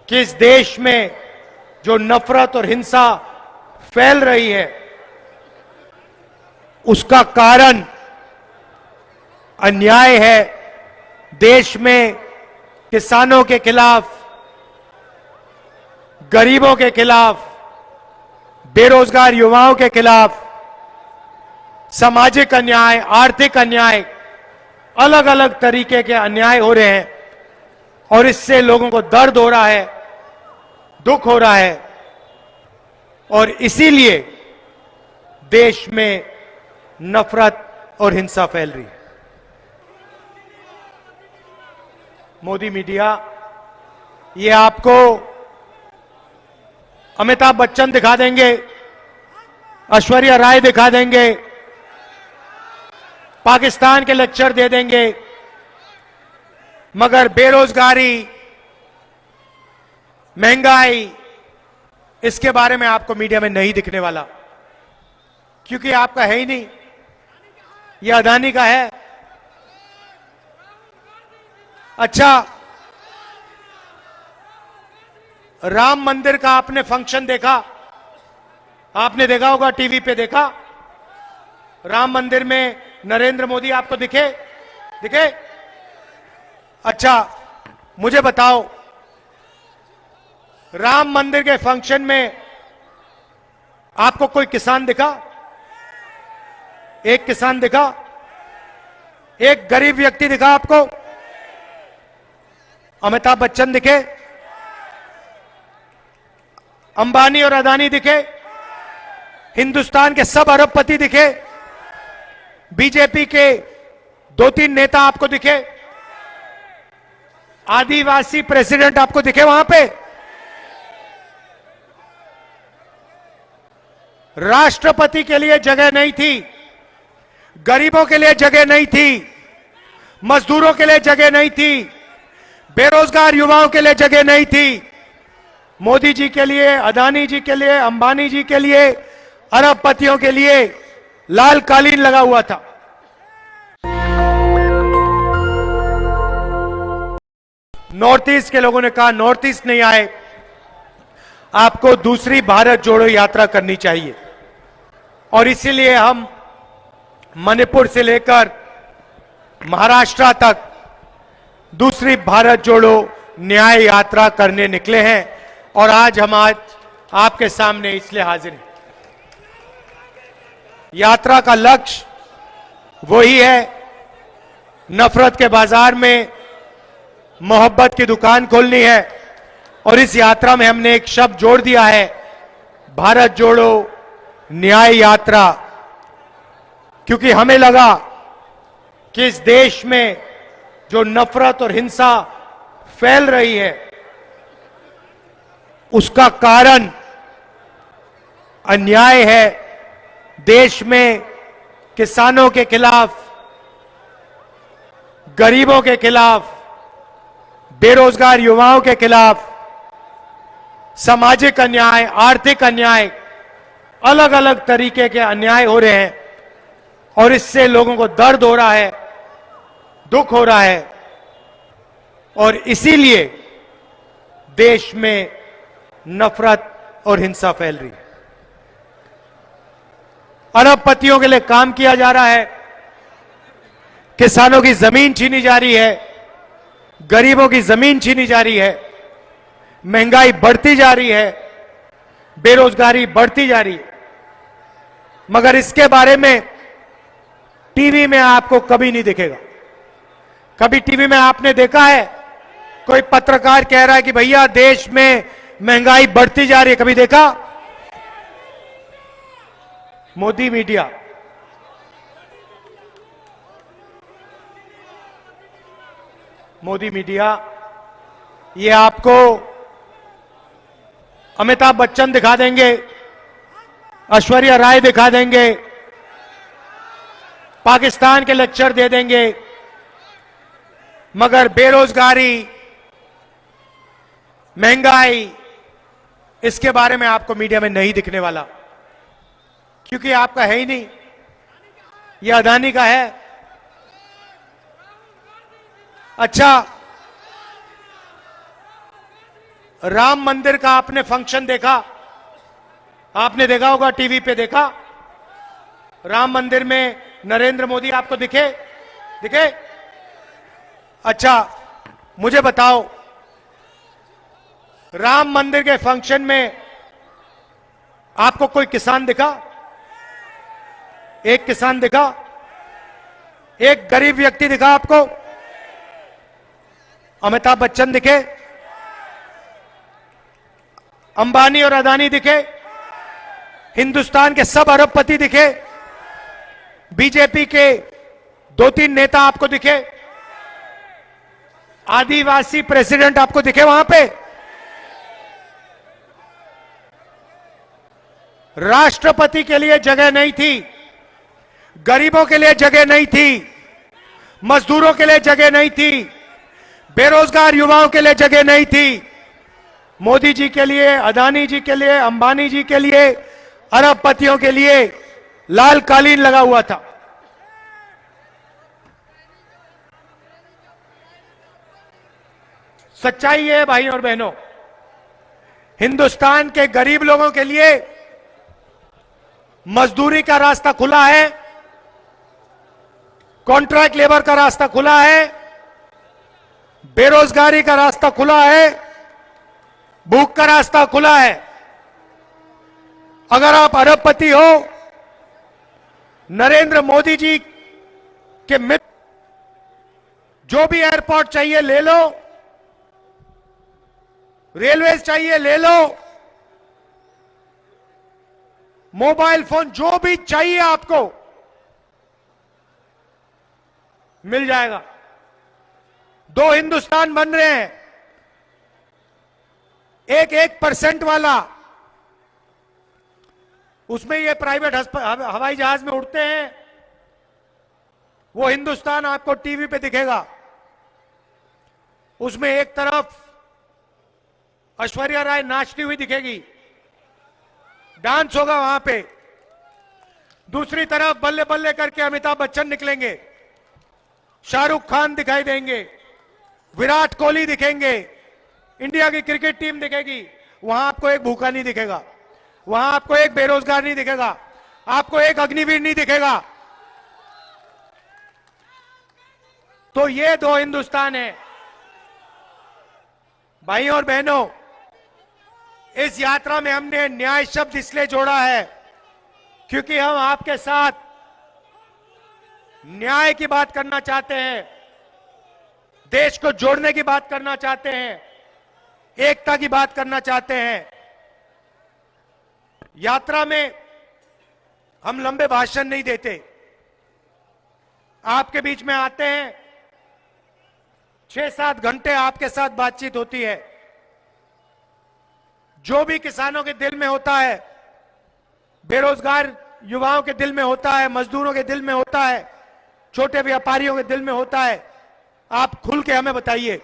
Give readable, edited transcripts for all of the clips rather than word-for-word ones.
कि इस देश में जो नफरत और हिंसा फैल रही है उसका कारण अन्याय है। देश में किसानों के खिलाफ, गरीबों के खिलाफ, बेरोजगार युवाओं के खिलाफ सामाजिक अन्याय, आर्थिक अन्याय, अलग अलग तरीके के अन्याय हो रहे हैं और इससे लोगों को दर्द हो रहा है, दुख हो रहा है और इसीलिए देश में नफरत और हिंसा फैल रही है। मोदी मीडिया ये आपको अमिताभ बच्चन दिखा देंगे, ऐश्वर्या राय दिखा देंगे, पाकिस्तान के लेक्चर दे देंगे, मगर बेरोजगारी, महंगाई, इसके बारे में आपको मीडिया में नहीं दिखने वाला, क्योंकि आपका है ही नहीं, यह अदानी का है। अच्छा, राम मंदिर का आपने फंक्शन देखा? आपने देखा होगा, टीवी पे देखा। राम मंदिर में नरेंद्र मोदी आपको दिखे? अच्छा, मुझे बताओ, राम मंदिर के फंक्शन में आपको कोई किसान दिखा? एक किसान दिखा? एक गरीब व्यक्ति दिखा आपको? अमिताभ बच्चन दिखे? अंबानी और अदानी दिखे? हिंदुस्तान के सब अरबपति दिखे? बीजेपी के 2-3 नेता आपको दिखे? आदिवासी प्रेसिडेंट आपको दिखे वहां पे? राष्ट्रपति के लिए जगह नहीं थी, गरीबों के लिए जगह नहीं थी, मजदूरों के लिए जगह नहीं थी, बेरोजगार युवाओं के लिए जगह नहीं थी। मोदी जी के लिए, अदानी जी के लिए, अंबानी जी के लिए, अरबपतियों के लिए लाल कालीन लगा हुआ था। नॉर्थ ईस्ट के लोगों ने कहा नॉर्थ ईस्ट नहीं आए, आपको दूसरी भारत जोड़ो यात्रा करनी चाहिए और इसीलिए हम मणिपुर से लेकर महाराष्ट्र तक दूसरी भारत जोड़ो न्याय यात्रा करने निकले हैं और आज आपके सामने इसलिए हाजिर हैं। यात्रा का लक्ष्य वही है, नफरत के बाजार में मोहब्बत की दुकान खोलनी है और इस यात्रा में हमने एक शब्द जोड़ दिया है, भारत जोड़ो न्याय यात्रा, क्योंकि हमें लगा कि इस देश में जो नफरत और हिंसा फैल रही है उसका कारण अन्याय है। देश में किसानों के खिलाफ, गरीबों के खिलाफ, बेरोजगार युवाओं के खिलाफ सामाजिक अन्याय, आर्थिक अन्याय, अलग अलग तरीके के अन्याय हो रहे हैं और इससे लोगों को दर्द हो रहा है, दुख हो रहा है और इसीलिए देश में नफरत और हिंसा फैल रही है। अरबपतियों के लिए काम किया जा रहा है, किसानों की जमीन छीनी जा रही है, गरीबों की जमीन छीनी जा रही है, महंगाई बढ़ती जा रही है, बेरोजगारी बढ़ती जा रही है, मगर इसके बारे में टीवी में आपको कभी नहीं दिखेगा। कभी टीवी में आपने देखा है कोई पत्रकार कह रहा है कि भैया देश में महंगाई बढ़ती जा रही है? कभी देखा? मोदी मीडिया ये आपको अमिताभ बच्चन दिखा देंगे, ऐश्वर्या राय दिखा देंगे, पाकिस्तान के लेक्चर दे देंगे, मगर बेरोजगारी, महंगाई, इसके बारे में आपको मीडिया में नहीं दिखने वाला, क्योंकि आपका है ही नहीं, यह अदानी का है। अच्छा, राम मंदिर का आपने फंक्शन देखा, आपने देखा होगा, टीवी पे देखा। राम मंदिर में नरेंद्र मोदी आपको दिखे? अच्छा, मुझे बताओ, राम मंदिर के फंक्शन में आपको कोई किसान दिखा? एक किसान दिखा? एक गरीब व्यक्ति दिखा आपको? अमिताभ बच्चन दिखे? अंबानी और अदानी दिखे? हिंदुस्तान के सब अरबपति दिखे? बीजेपी के 2-3 नेता आपको दिखे? आदिवासी प्रेसिडेंट आपको दिखे वहां पे? राष्ट्रपति के लिए जगह नहीं थी, गरीबों के लिए जगह नहीं थी, मजदूरों के लिए जगह नहीं थी, बेरोजगार युवाओं के लिए जगह नहीं थी। मोदी जी के लिए, अदानी जी के लिए, अंबानी जी के लिए, अरबपतियों के लिए लाल कालीन लगा हुआ था। सच्चाई है भाई और बहनों, हिंदुस्तान के गरीब लोगों के लिए मजदूरी का रास्ता खुला है, कॉन्ट्रैक्ट लेबर का रास्ता खुला है, बेरोजगारी का रास्ता खुला है, भूख का रास्ता खुला है। अगर आप अरबपति हो, नरेंद्र मोदी जी के मित्र, जो भी एयरपोर्ट चाहिए ले लो, रेलवे चाहिए ले लो, मोबाइल फोन जो भी चाहिए आपको मिल जाएगा। 2 हिंदुस्तान बन रहे हैं, एक 1% वाला, उसमें ये प्राइवेट हवाई जहाज में उड़ते हैं, वो हिंदुस्तान आपको टीवी पे दिखेगा। उसमें एक तरफ ऐश्वर्या राय नाचती हुई दिखेगी, डांस होगा वहां पे, दूसरी तरफ बल्ले बल्ले करके अमिताभ बच्चन निकलेंगे, शाहरुख खान दिखाई देंगे, विराट कोहली दिखेंगे, इंडिया की क्रिकेट टीम दिखेगी। वहां आपको एक भूखा नहीं दिखेगा, वहां आपको एक बेरोजगार नहीं दिखेगा, आपको एक अग्निवीर नहीं दिखेगा। तो ये 2 हिंदुस्तान है। भाइयों और बहनों, इस यात्रा में हमने न्याय शब्द इसलिए जोड़ा है क्योंकि हम आपके साथ न्याय की बात करना चाहते हैं, देश को जोड़ने की बात करना चाहते हैं, एकता की बात करना चाहते हैं। यात्रा में हम लंबे भाषण नहीं देते, आपके बीच में आते हैं, 6-7 घंटे आपके साथ बातचीत होती है। जो भी किसानों के दिल में होता है, बेरोजगार युवाओं के दिल में होता है, मजदूरों के दिल में होता है, छोटे व्यापारियों के दिल में होता है, आप खुल के हमें बताइए।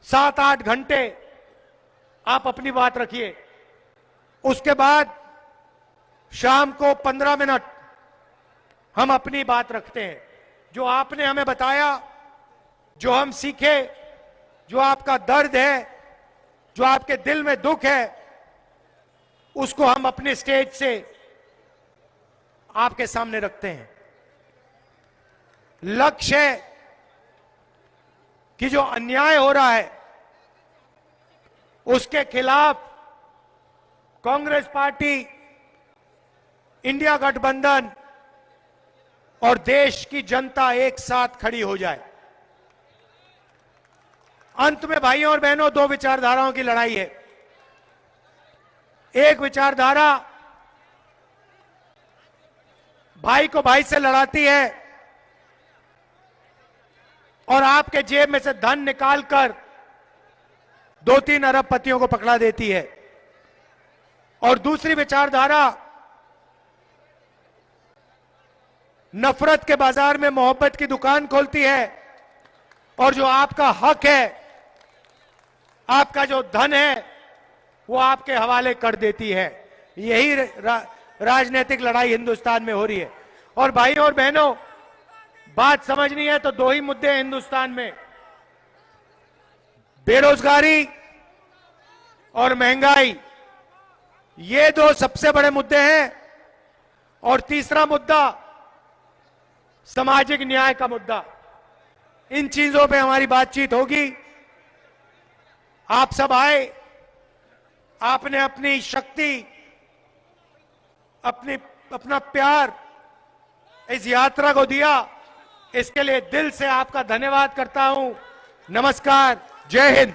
7-8 घंटे आप अपनी बात रखिए, उसके बाद शाम को 15 मिनट हम अपनी बात रखते हैं। जो आपने हमें बताया, जो हम सीखे, जो आपका दर्द है, जो आपके दिल में दुख है, उसको हम अपने स्टेज से आपके सामने रखते हैं। लक्ष्य है कि जो अन्याय हो रहा है उसके खिलाफ कांग्रेस पार्टी, इंडिया गठबंधन और देश की जनता एक साथ खड़ी हो जाए। अंत में भाइयों और बहनों, 2 विचारधाराओं की लड़ाई है। एक विचारधारा भाई को भाई से लड़ाती है और आपके जेब में से धन निकालकर 2-3 अरबपतियों को पकड़ा देती है, और दूसरी विचारधारा नफरत के बाजार में मोहब्बत की दुकान खोलती है और जो आपका हक है, आपका जो धन है, वो आपके हवाले कर देती है। यही राजनीतिक लड़ाई हिंदुस्तान में हो रही है। और भाइयों और बहनों, बात समझनी है तो 2 ही मुद्दे हैं हिंदुस्तान में। बेरोजगारी और महंगाई, ये दो सबसे बड़े मुद्दे हैं। और तीसरा मुद्दा सामाजिक न्याय का मुद्दा। इन चीजों पे हमारी बातचीत होगी। आप सब आए, आपने अपनी शक्ति, अपना प्यार इस यात्रा को दिया, इसके लिए दिल से आपका धन्यवाद करता हूं। नमस्कार, जय हिंद।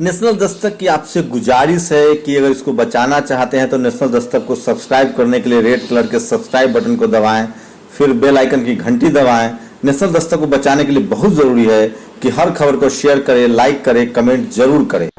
नेशनल दस्तक की आपसे गुजारिश है कि अगर इसको बचाना चाहते हैं तो नेशनल दस्तक को सब्सक्राइब करने के लिए रेड कलर के सब्सक्राइब बटन को दबाएं, फिर बेल आइकन की घंटी दबाएं। नेशनल दस्तक को बचाने के लिए बहुत जरूरी है कि हर खबर को शेयर करें, लाइक करें, कमेंट जरूर करें।